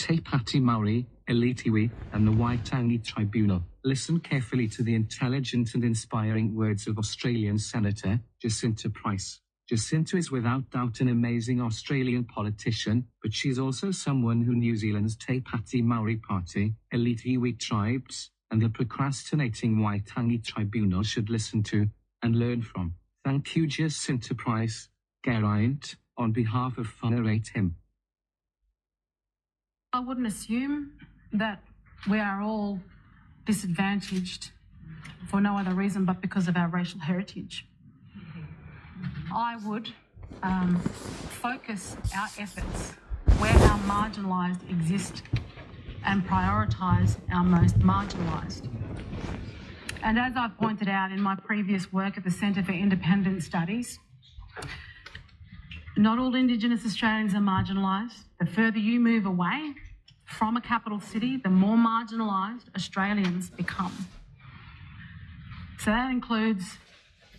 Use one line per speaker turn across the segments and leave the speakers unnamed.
Te Pāti Maori, Elitiwi, and the Waitangi Tribunal. Listen carefully to the intelligent and inspiring words of Australian Senator Jacinta Price. Jacinta is without doubt an amazing Australian politician, but she's also someone who New Zealand's Te Pāti Maori Party, Elitiwi tribes, and the procrastinating Waitangi Tribunal should listen to and learn from. Thank you, Jacinta Price. Geraint, on behalf of Whanerate him.
I wouldn't assume that we are all disadvantaged for no other reason but because of our racial heritage. I would focus our efforts where our marginalised exist and prioritise our most marginalised. And as I've pointed out in my previous work at the Centre for Independent Studies, not all Indigenous Australians are marginalised. The further you move away from a capital city, the more marginalised Australians become. So that includes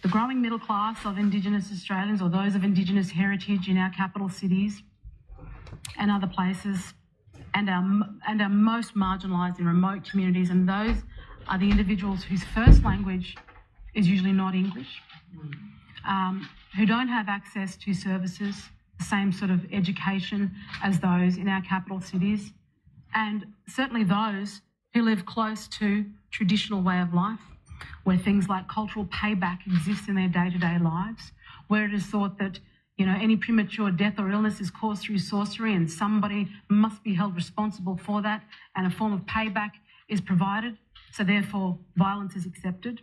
the growing middle class of Indigenous Australians or those of Indigenous heritage in our capital cities and other places, and our most marginalised in remote communities, and those are the individuals whose first language is usually not English, who don't have access to services, the same sort of education as those in our capital cities, and certainly those who live close to traditional way of life, where things like cultural payback exist in their day-to-day lives, where it is thought that, you know, any premature death or illness is caused through sorcery and somebody must be held responsible for that, and a form of payback is provided, so therefore violence is accepted.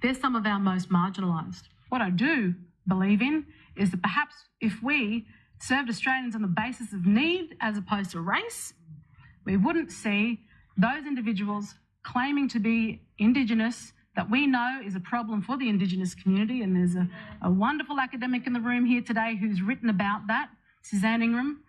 They're some of our most marginalised. What I do believe in is that perhaps if we served Australians on the basis of need as opposed to race, we wouldn't see those individuals claiming to be Indigenous that we know is a problem for the Indigenous community, and there's a wonderful academic in the room here today who's written about that, Suzanne Ingram,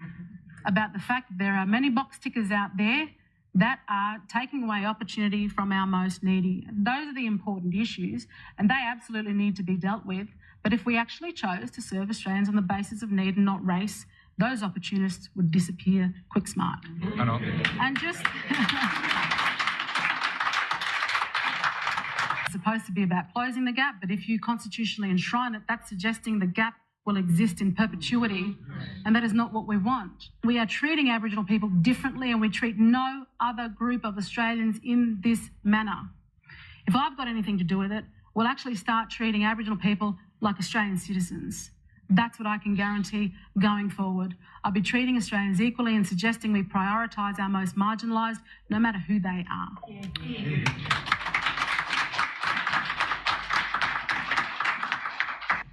about the fact that there are many box tickers out there that are taking away opportunity from our most needy. Those are the important issues, and they absolutely need to be dealt with. But if we actually chose to serve Australians on the basis of need and not race, those opportunists would disappear quick smart. And just... It's supposed to be about closing the gap, but if you constitutionally enshrine it, that's suggesting the gap will exist in perpetuity, and that is not what we want. We are treating Aboriginal people differently, and we treat no other group of Australians in this manner. If I've got anything to do with it, we'll actually start treating Aboriginal people like Australian citizens. That's what I can guarantee going forward. I'll be treating Australians equally and suggesting we prioritise our most marginalised, no matter who they are.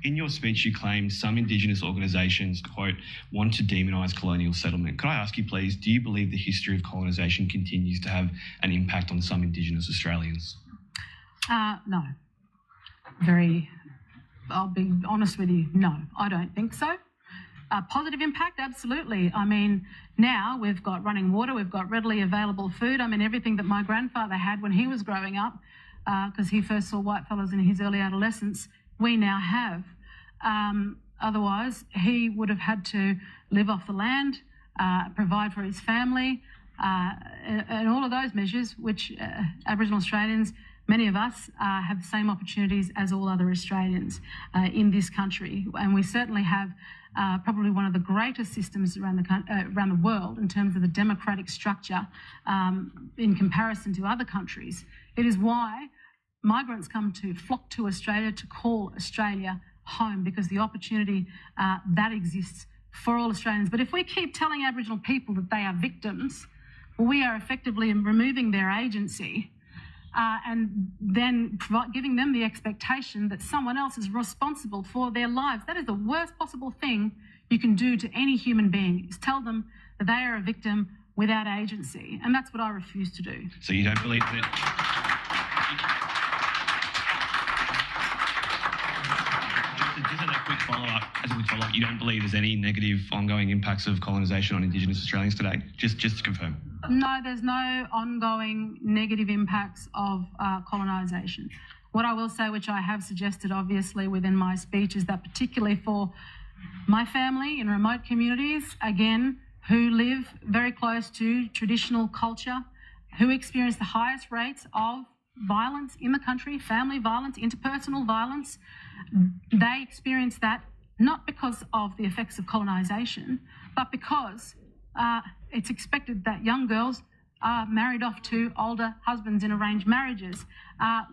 In your speech, you claimed some Indigenous organisations, quote, want to demonise colonial settlement. Could I ask you, please, do you believe the history of colonisation continues to have an impact on some Indigenous Australians?
No. I'll be honest with you, no, I don't think so. Positive impact, absolutely. I mean, now we've got running water, we've got readily available food. I mean, everything that my grandfather had when he was growing up, because he first saw whitefellas in his early adolescence, we now have. Otherwise, he would have had to live off the land, provide for his family, and all of those measures, which Aboriginal Australians, many of us, have the same opportunities as all other Australians in this country. And we certainly have probably one of the greatest systems around the world in terms of the democratic structure in comparison to other countries. It is why migrants flock to Australia to call Australia home, because the opportunity that exists for all Australians. But if we keep telling Aboriginal people that they are victims, well, we are effectively removing their agency and then giving them the expectation that someone else is responsible for their lives. That is the worst possible thing you can do to any human being, is tell them that they are a victim without agency. And that's what I refuse to do.
So you don't believe that... Just as a quick follow-up, you don't believe there's any negative ongoing impacts of colonisation on Indigenous Australians today? Just to confirm.
No, there's no ongoing negative impacts of colonisation. What I will say, which I have suggested obviously within my speech, is that particularly for my family in remote communities, again, who live very close to traditional culture, who experience the highest rates of violence in the country, family violence, interpersonal violence. They experience that not because of the effects of colonisation, but because it's expected that young girls are married off to older husbands in arranged marriages.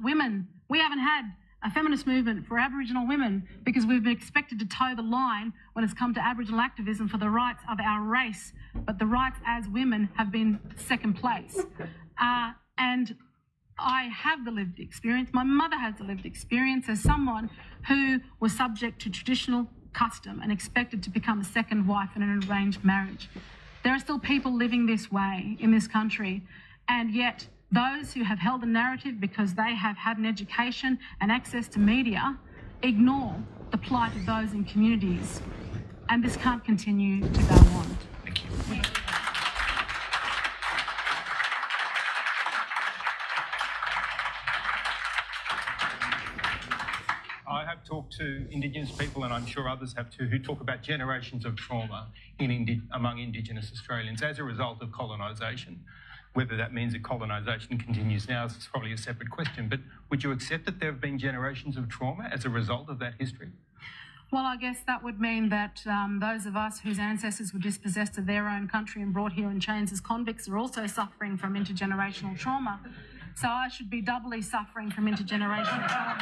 Women, we haven't had a feminist movement for Aboriginal women because we've been expected to toe the line when it's come to Aboriginal activism for the rights of our race, but the rights as women have been second place. And I have the lived experience, my mother has the lived experience as someone who was subject to traditional custom and expected to become a second wife in an arranged marriage. There are still people living this way in this country, and yet those who have held the narrative because they have had an education and access to media ignore the plight of those in communities, and this can't continue to go on.
Thank you.
I have talked to Indigenous people, and I'm sure others have too, who talk about generations of trauma among Indigenous Australians as a result of colonisation. Whether that means that colonisation continues now is probably a separate question, but would you accept that there have been generations of trauma as a result of that history?
Well, I guess that would mean that those of us whose ancestors were dispossessed of their own country and brought here in chains as convicts are also suffering from intergenerational trauma. So I should be doubly suffering from intergenerational trauma.